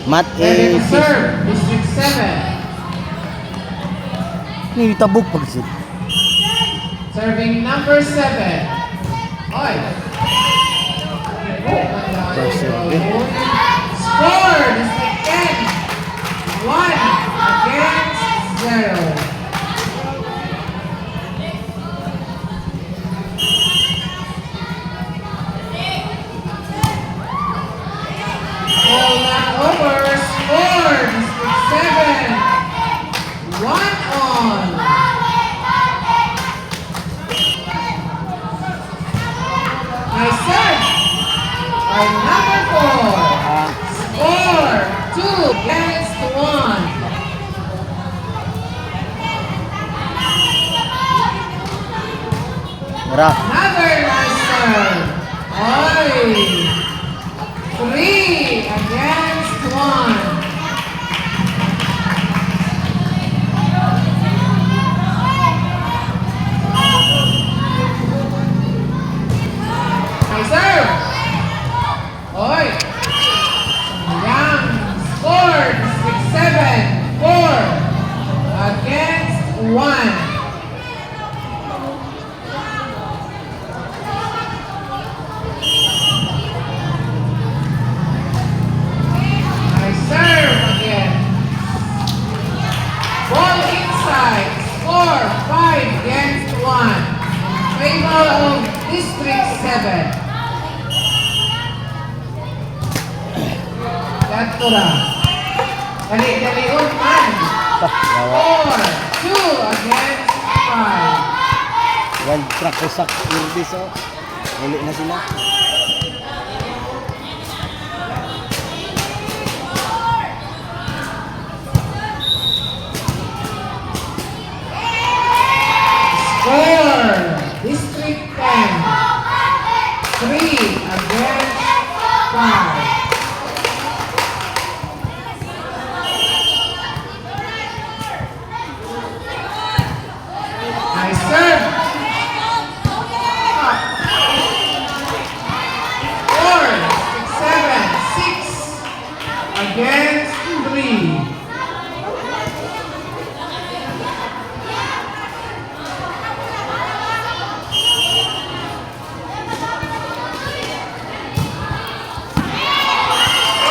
Mat Ready to serve, District 7. Ini tabog pag sir. Serving number 7. Oy. Score, District 10. 1 against 0. Ball not over. Score, District 7. 1 on. Nice serve by number 4. Score 2 against 1. Mura. Another nice serve. Oy. 3 against 1. Nice serve. Oy. Young scored 6-7. 4 against 1. Nice serve again. Ball inside. Score 5 against 1. In favor of District 7. Datura. Dali-dalion man. Yawa. 4, 2 against 5. Wild track usak Irbis oh. Uli na sila. Score! District 10. 3 against 5. Nice serve. 4, 6, 7, 6 against 3.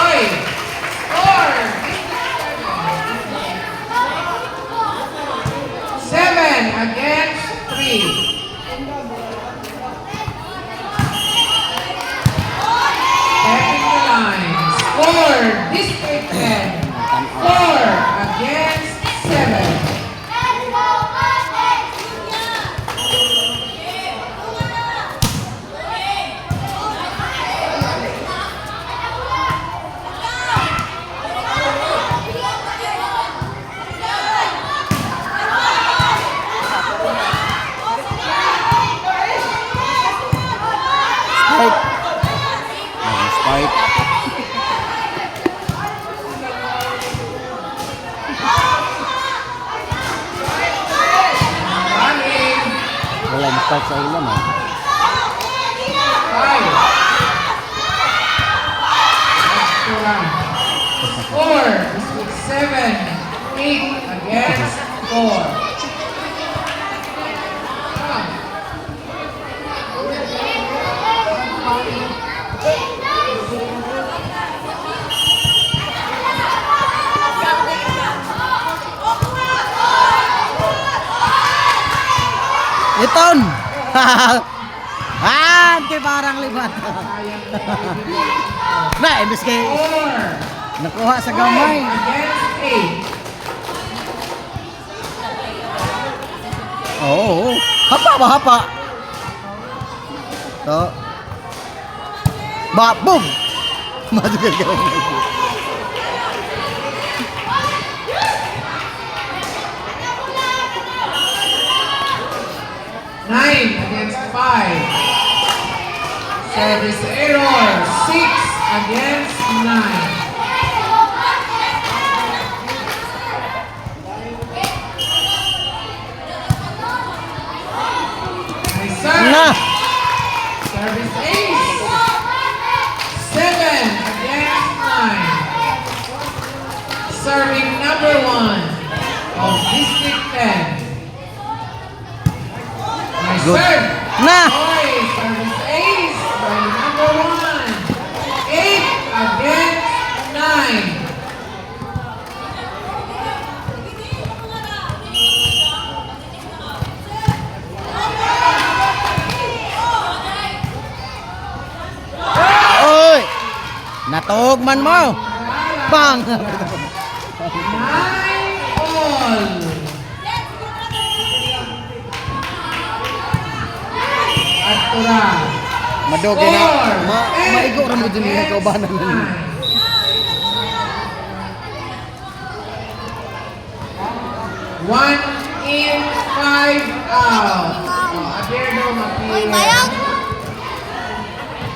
Oy! Score! 7 against 3. Stepping the line. Score! District 10. 4 against 7. Spike. Spike. Running. Wala ma-start sa ilan ah. 5. Score. District 7. 8 against 4. Iton! Ante parang libat. Na, imbes kay 4. nakuha sa gamay. Against 8. Oo. Hapa ba hapa? To. Ba, boom! Masugal ka. 9 against 5. Service error. 6 against 9. Nice serve. Na! Service ace. 7 against 9. Good. serve. Na! Oy, service ace by number 1. 8 against 9. Oy! Natuog man mo! Bang! 9 all. At tura. Madoge na. Score, Maigo ra mo din yung kaubanan na niya. 1 in, 5 out. Oh, appear daw, Uy, appear. bayag!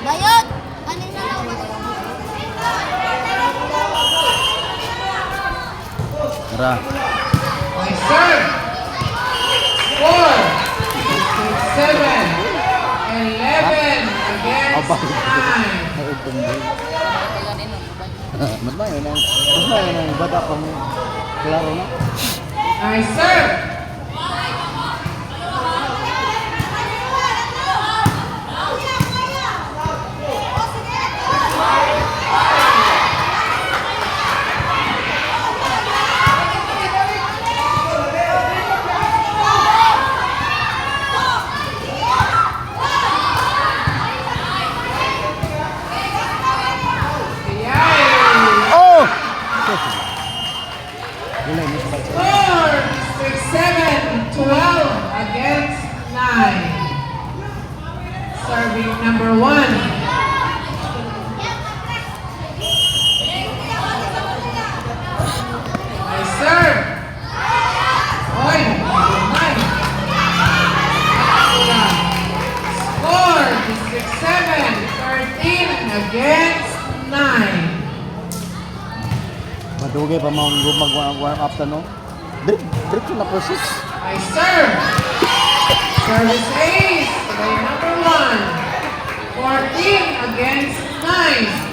Bayag! Kanina lang ba? Tara. My serve. 4, 7, 11 against Abang. 9. Mas mayo na bata pa mo. Klaro na. My serve. Yay! Oh! Wala mo sa bata. Score, 6, 7, 12 against 9. Serving number 1. I serve. Oy, 9. Score, 6, 7, 13 against 9. Madoge pa mo mag-warm up ta no. Diretso na po 6. I serve. Service ace by number 1. 14 against 9.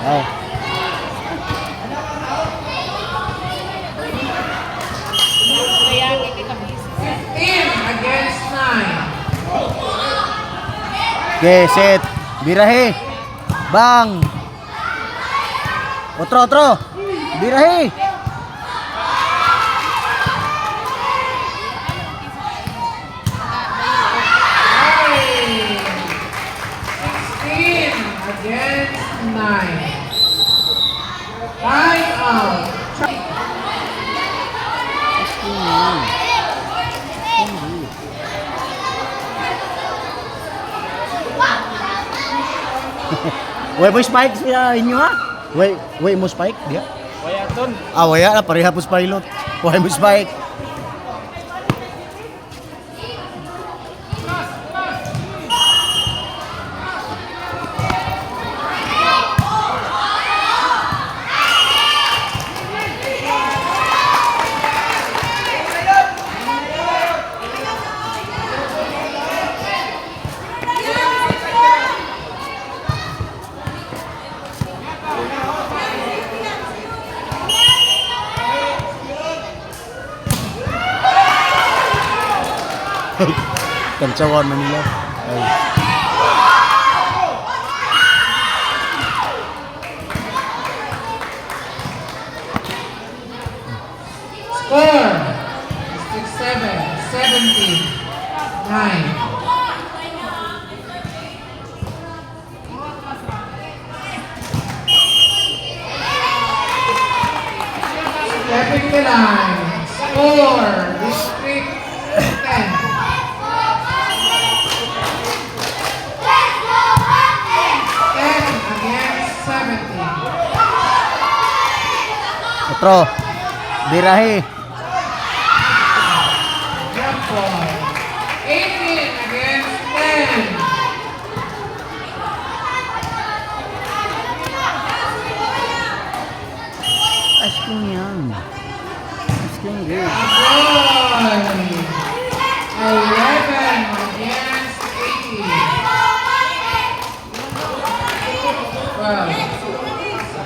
Oh. 15 against 9. Okay, set. Birahe. Bang. Otro. Birahe. Hey. 16 against 9. Time out. Wait mo spike sa inyo ha? Wait mo spike dia? Waya ton. Ah, waya na pareha po pilot. Wait mo spike. Kantsawan na nila. Ay. Score. 6, 7, 17, 9. Stepping the line. Score. District 10. 10 against 17. Otro. Birahe. Jump ball. 18 against 10. Asking yan. Asking good. Boy. 11 against 80. 12.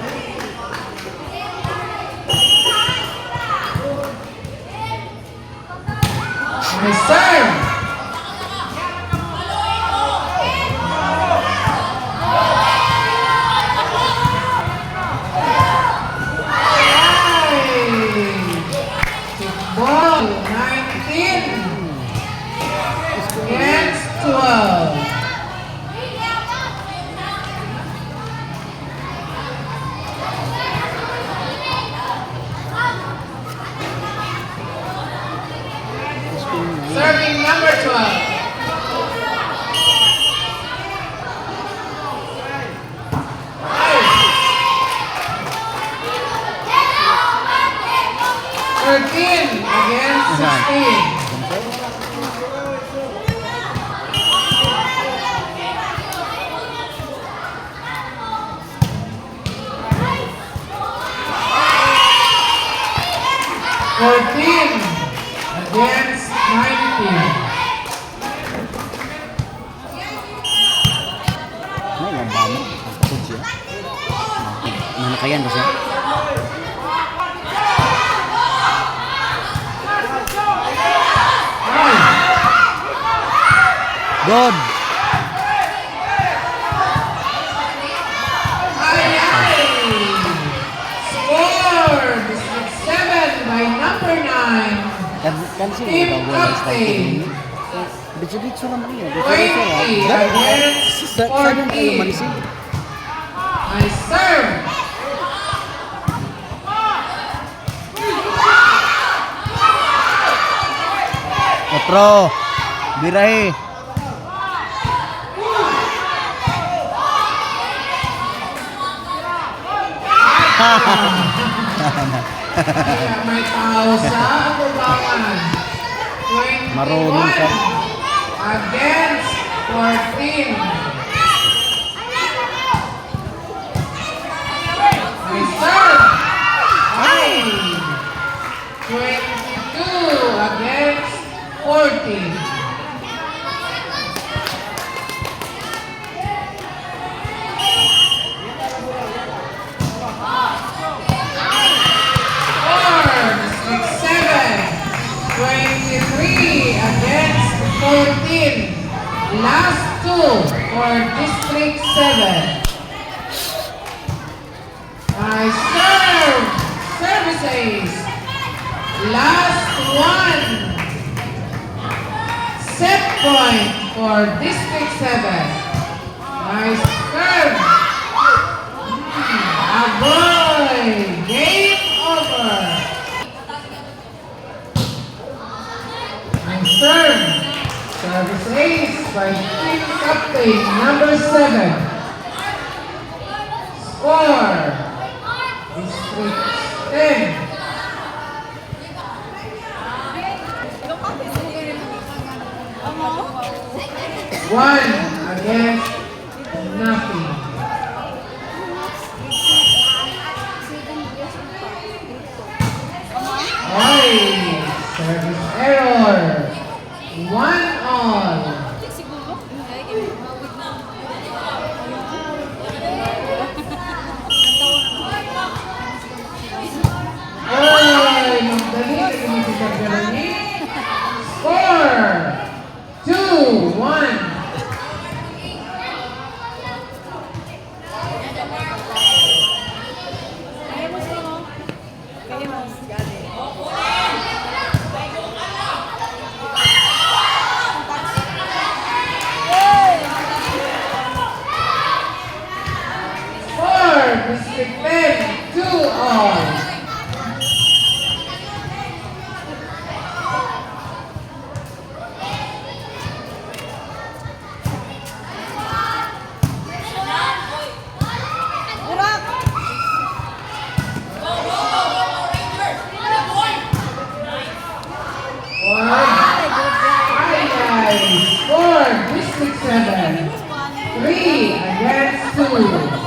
Nice serve. Ball 19 against 12. Serving number 12. Thirteen against 16. Fourteen against 19. May lang ba mo? Pagod siya. Nanakayan ko siya. Good. Score! District 7 by number 9. Kan sino Team daw wala sa captain. Bitso-bitso naman yun. 20 against Sayang kayo 14. manisig. Nice serve. Otro. Birahe. Kaya may tao sa kubangan. 21 Marunong siya. against 14. Nice serve. Ay! 22 against 14. District 7, 23 against 14. Last two for District 7. Nice serve. Services. Last one. Set point for District 7. Nice serve. Aboy. Game over. Nice serve. Service ace by team captain number 7. Score. District 10. One against nothing. Ay, service error. 1-all. Ay, magdali ka naman si Veroni. Score. 2-1. Score. District 10, 2-all. Score. District 7, 3 against 2.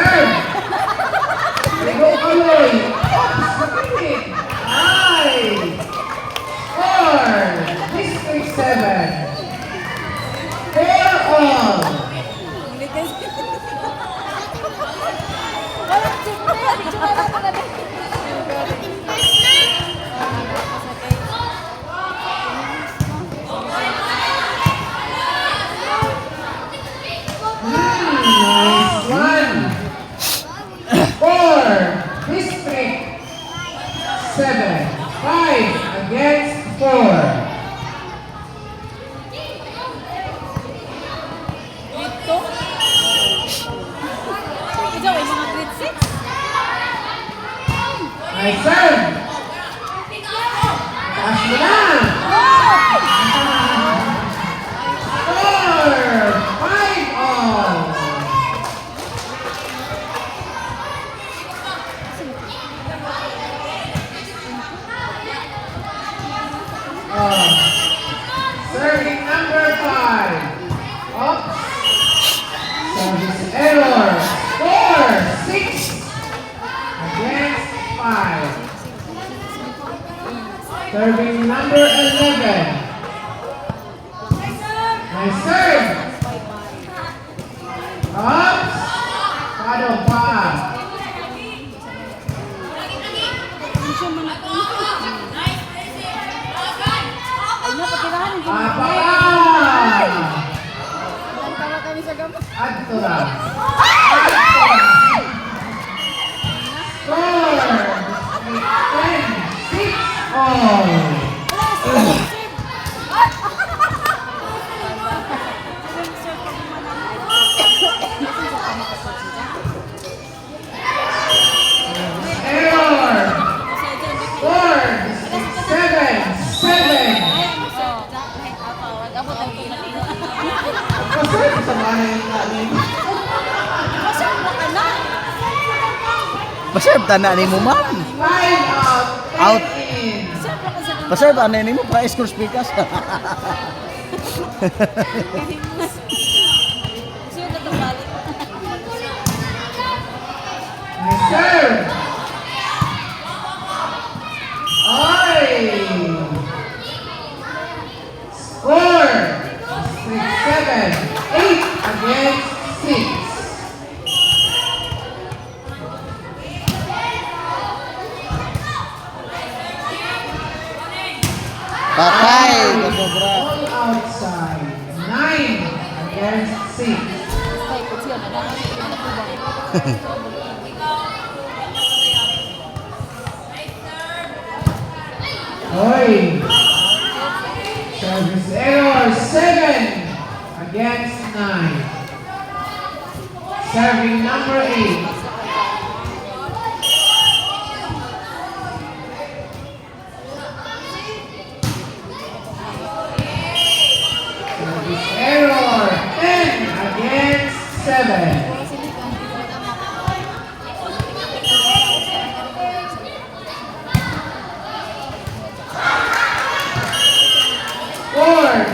serve. Go Kaloy. Oops, ay. Score. District 7. 4-all. Walang chip na yan. Tsaka na talaga. Nice one. 4. District 7. 5 against 4. Ito? Ito, yung mga grade 6. Nice serve. Taas mo na. Score. 5-all. Serving number 5. Oops. Service error. Score 6 against 5. Serving number 11. Nice serve. Oops. Paano pa? Ay, napatirahan yung Apa? tawa kami sa gamot. Adto na. Score 10-6-all. Error. Score 7-7. Pasok sa bahay namin. Paserve tana ni mo, ma'am. 5 out. 10 Out. in. Paserve ano ni mo para school speakers. Nice serve. Oy. Score 6-7. 8 against 6. Patay, sobra. All outside. 9 against 6. Oy. Service error 7 against 9. Serving number 8. Service error 10 against 7. Score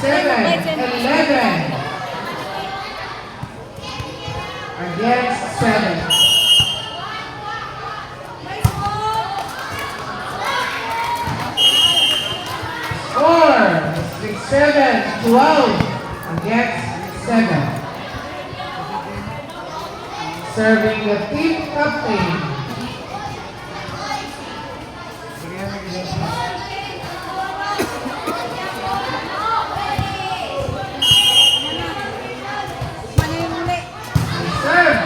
6-7, 11 against 7. Score 6-7, 12 against 7. Serving the team captain. Serve.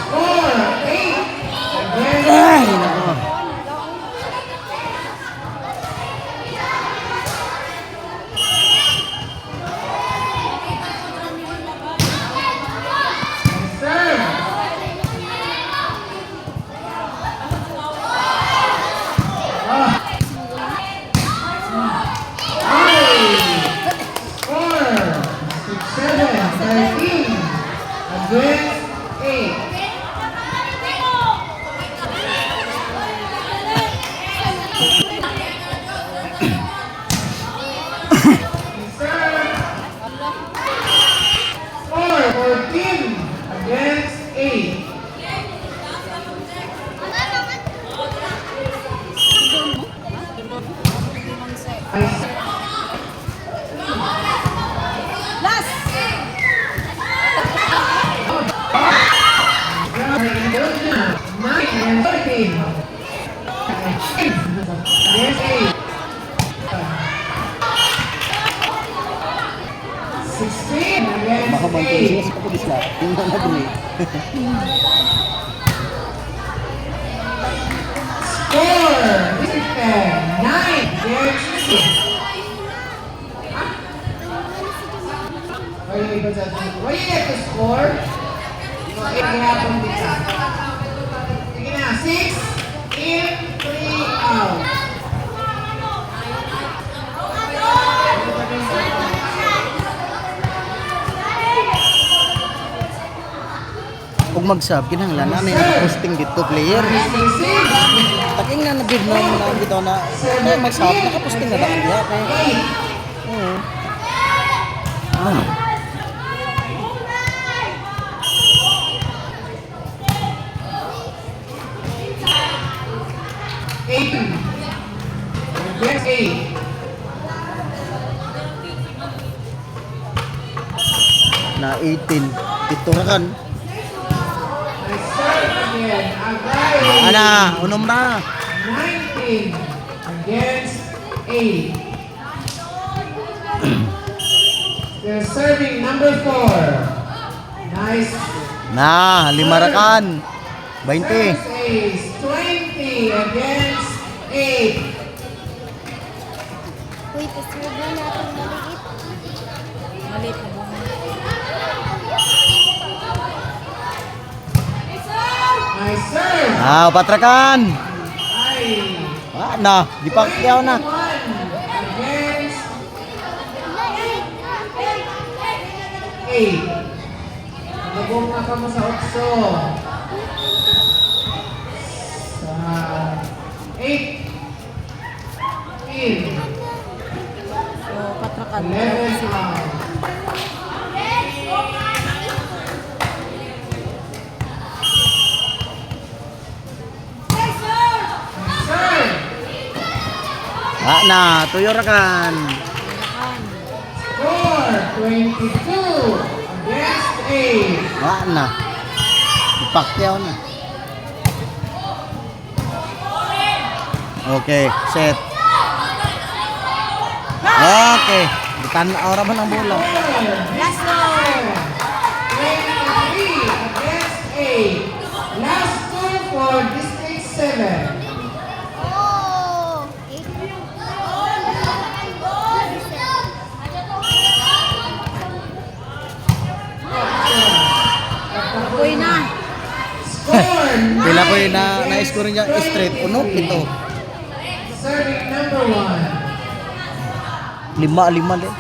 Score 8 against Ay, nako. wala. Tingnan na dun eh. Score! District 10, 9 against 6. Why you get to score? Ihapon din ka. Sige na, 6 in, 3 out. Kung mag-sub, kinahanglan na may posting dito player. Receive. Taking na nabid na dito na kaya mag-sub, nakaposting na lang diya. Kaya, oo. Ah. Eight. Against 8. Na 18. Ito na kan. I serve again. Agay. Ana, unom na. 19 against 8. They're serving number 4. Nice. Na, lima ra kan. 20. Service ace. 20 against 8. Uy, pasurod na natin maliit. Maliit na bunga. Nice serve. Ah, patrakan. Ay. Ah, na, di pa kaya na. 1 against 8. Nagong na ka mo sa 8. Sa 8. So, patrakan. 11 out. Serve. Ah, na, tuyo ra kan. Score 22 against 8. Ah, na. Di pa kaya na. Okay, set. Okay. Bukan orang man ang bola. Last round. 23 against 8. Last score for District 7. Oh! 8. Uy na. Score Pila ko 9 na against score niya straight 23. uno pito. Serving number 1. 5-5 din.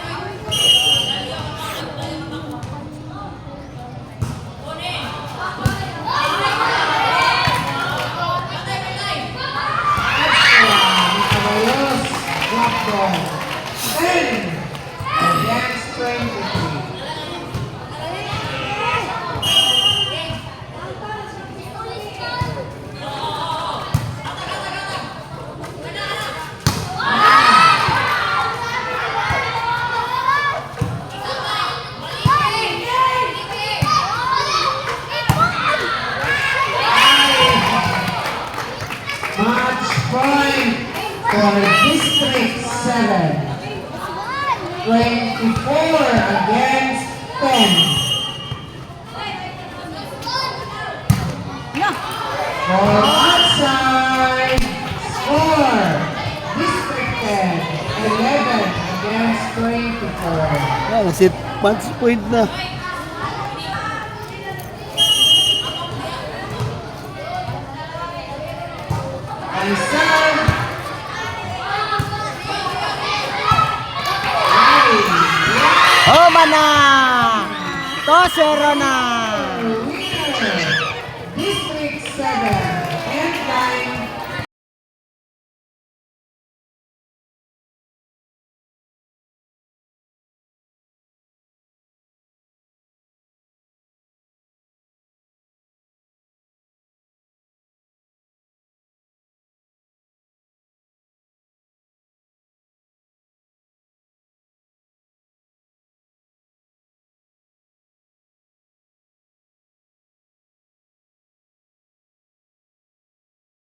Caballos, drop ball. 10 against 23. Match point for District 7. 24 against 10. Na. For outside score. District 10. 11 against 24. Ah, masit match point na. And serve. Oh, mana. 2-0 na.